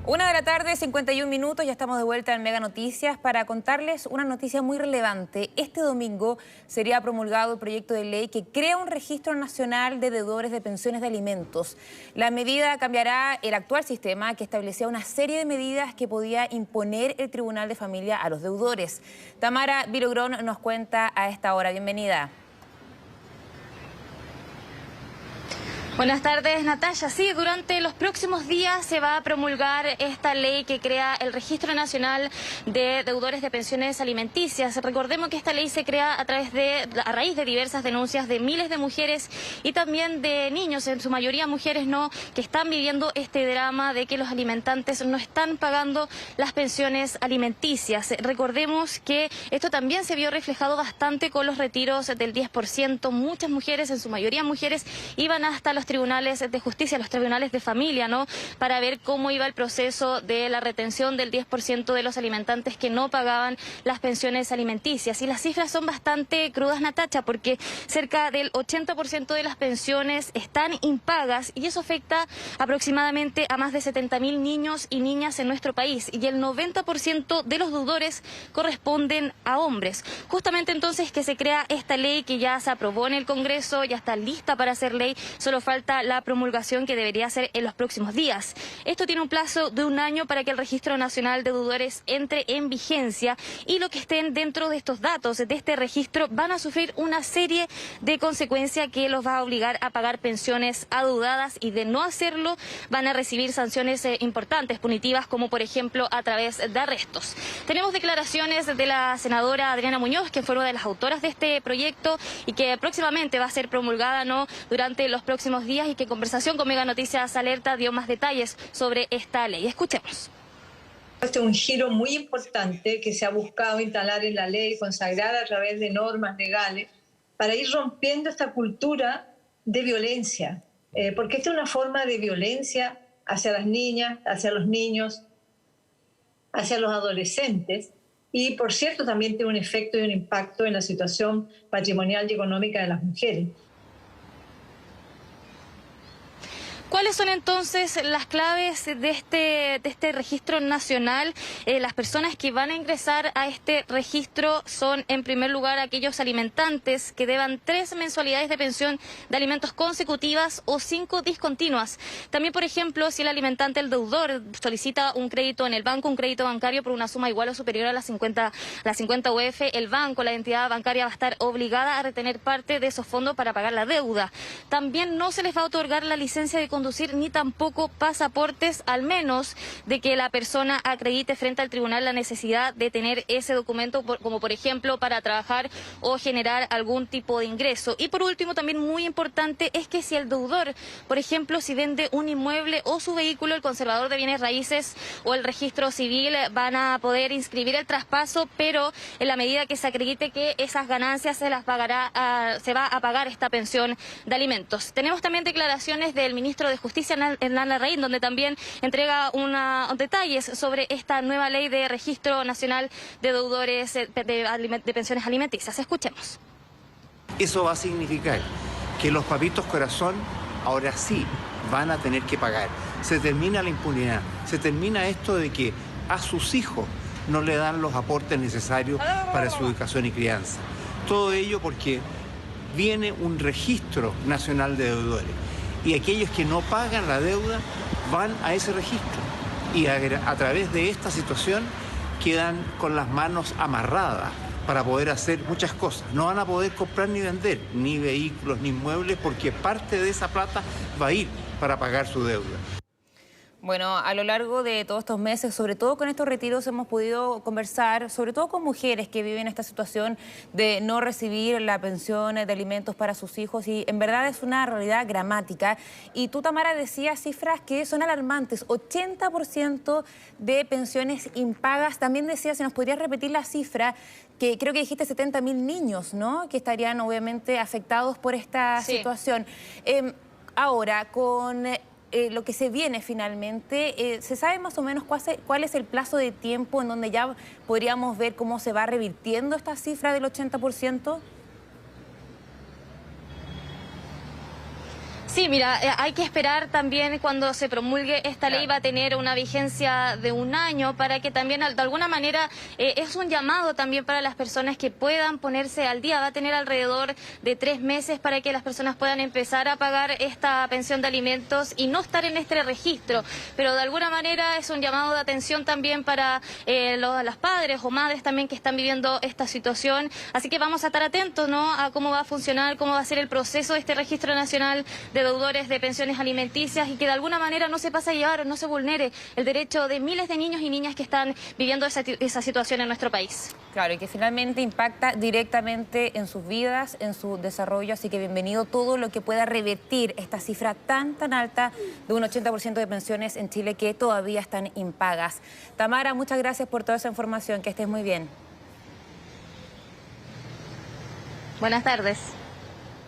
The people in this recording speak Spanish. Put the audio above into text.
1 de la tarde, 51 minutos, ya estamos de vuelta en Mega Noticias para contarles una noticia muy relevante. Este domingo sería promulgado el proyecto de ley que crea un registro nacional de deudores de pensiones de alimentos. La medida cambiará el actual sistema que establecía una serie de medidas que podía imponer el Tribunal de Familia a los deudores. Tamara Vilogrón nos cuenta a esta hora. Bienvenida. Buenas tardes, Natalia. Sí, durante los próximos días se va a promulgar esta ley que crea el Registro Nacional de Deudores de Pensiones Alimenticias. Recordemos que esta ley se crea a raíz de diversas denuncias de miles de mujeres y también de niños, en su mayoría mujeres, que están viviendo este drama de que los alimentantes no están pagando las pensiones alimenticias. Recordemos que esto también se vio reflejado bastante con los retiros del 10%. Muchas mujeres, en su mayoría mujeres, iban hasta los tribunales de justicia, los tribunales de familia, para ver cómo iba el proceso de la retención del 10% de los alimentantes que no pagaban las pensiones alimenticias. Y las cifras son bastante crudas, Natacha, porque cerca del 80% de las pensiones están impagas y eso afecta aproximadamente a más de 70.000 niños y niñas en nuestro país. Y el 90% de los deudores corresponden a hombres. Justamente entonces que se crea esta ley que ya se aprobó en el Congreso, ya está lista para ser ley, solo falta la promulgación que debería ser en los próximos días. Esto tiene un plazo de 1 año para que el Registro Nacional de Deudores entre en vigencia y los que estén dentro de estos datos, de este registro, van a sufrir una serie de consecuencias que los va a obligar a pagar pensiones adeudadas y de no hacerlo van a recibir sanciones importantes, punitivas, como por ejemplo a través de arrestos. Tenemos declaraciones de la senadora Adriana Muñoz, que fue una de las autoras de este proyecto y que próximamente va a ser promulgada durante los próximos días y que en conversación con Mega Noticias Alerta dio más detalles sobre esta ley. Escuchemos. Este es un giro muy importante que se ha buscado instalar en la ley, consagrar a través de normas legales, para ir rompiendo esta cultura de violencia, porque esta es una forma de violencia hacia las niñas, hacia los niños, hacia los adolescentes, y por cierto también tiene un efecto y un impacto en la situación patrimonial y económica de las mujeres. ¿Cuáles son entonces las claves de este registro nacional? Las personas que van a ingresar a este registro son, en primer lugar, aquellos alimentantes que deban 3 mensualidades de pensión de alimentos consecutivas o 5 discontinuas. También, por ejemplo, si el alimentante, el deudor, solicita un crédito en el banco, un crédito bancario por una suma igual o superior a las 50 UF, el banco, la entidad bancaria va a estar obligada a retener parte de esos fondos para pagar la deuda. También no se les va a otorgar la licencia de conducir ni tampoco pasaportes, al menos de que la persona acredite frente al tribunal la necesidad de tener ese documento, como por ejemplo para trabajar o generar algún tipo de ingreso. Y por último, también muy importante, es que si el deudor, por ejemplo, si vende un inmueble o su vehículo, el conservador de bienes raíces o el registro civil van a poder inscribir el traspaso, pero en la medida que se acredite que esas ganancias se las pagará, se va a pagar esta pensión de alimentos. Tenemos también declaraciones del ministro de Justicia, Hernán Larraín, donde también entrega detalles sobre esta nueva ley de Registro Nacional de Deudores de Pensiones Alimenticias. Escuchemos. Eso va a significar que los papitos corazón ahora sí van a tener que pagar. Se termina la impunidad, se termina esto de que a sus hijos no le dan los aportes necesarios para su educación y crianza. Todo ello porque viene un registro nacional de deudores y aquellos que no pagan la deuda van a ese registro y a través de esta situación quedan con las manos amarradas para poder hacer muchas cosas. No van a poder comprar ni vender ni vehículos ni inmuebles porque parte de esa plata va a ir para pagar su deuda. Bueno, a lo largo de todos estos meses, sobre todo con estos retiros, hemos podido conversar, sobre todo con mujeres que viven esta situación de no recibir la pensión de alimentos para sus hijos y en verdad es una realidad dramática. Y tú, Tamara, decías cifras que son alarmantes, 80% de pensiones impagas. También decías, si nos podrías repetir la cifra, que creo que dijiste 70.000 niños, que estarían obviamente afectados por esta situación. Ahora, con lo que se viene finalmente, ¿se sabe más o menos cuál es el plazo de tiempo en donde ya podríamos ver cómo se va revirtiendo esta cifra del 80%? Sí, mira, hay que esperar también cuando se promulgue esta ley, va a tener una vigencia de 1 año para que también de alguna manera es un llamado también para las personas que puedan ponerse al día. Va a tener alrededor de 3 meses para que las personas puedan empezar a pagar esta pensión de alimentos y no estar en este registro. Pero de alguna manera es un llamado de atención también para los padres o madres también que están viviendo esta situación. Así que vamos a estar atentos, ¿no?, a cómo va a funcionar, cómo va a ser el proceso de este Registro Nacional de Deudores de Pensiones Alimenticias y que de alguna manera no se pase a llevar o no se vulnere el derecho de miles de niños y niñas que están viviendo esa situación en nuestro país. Claro, y que finalmente impacta directamente en sus vidas, en su desarrollo, así que bienvenido todo lo que pueda revertir esta cifra tan alta de un 80% de pensiones en Chile que todavía están impagas. Tamara, muchas gracias por toda esa información, que estés muy bien. Buenas tardes.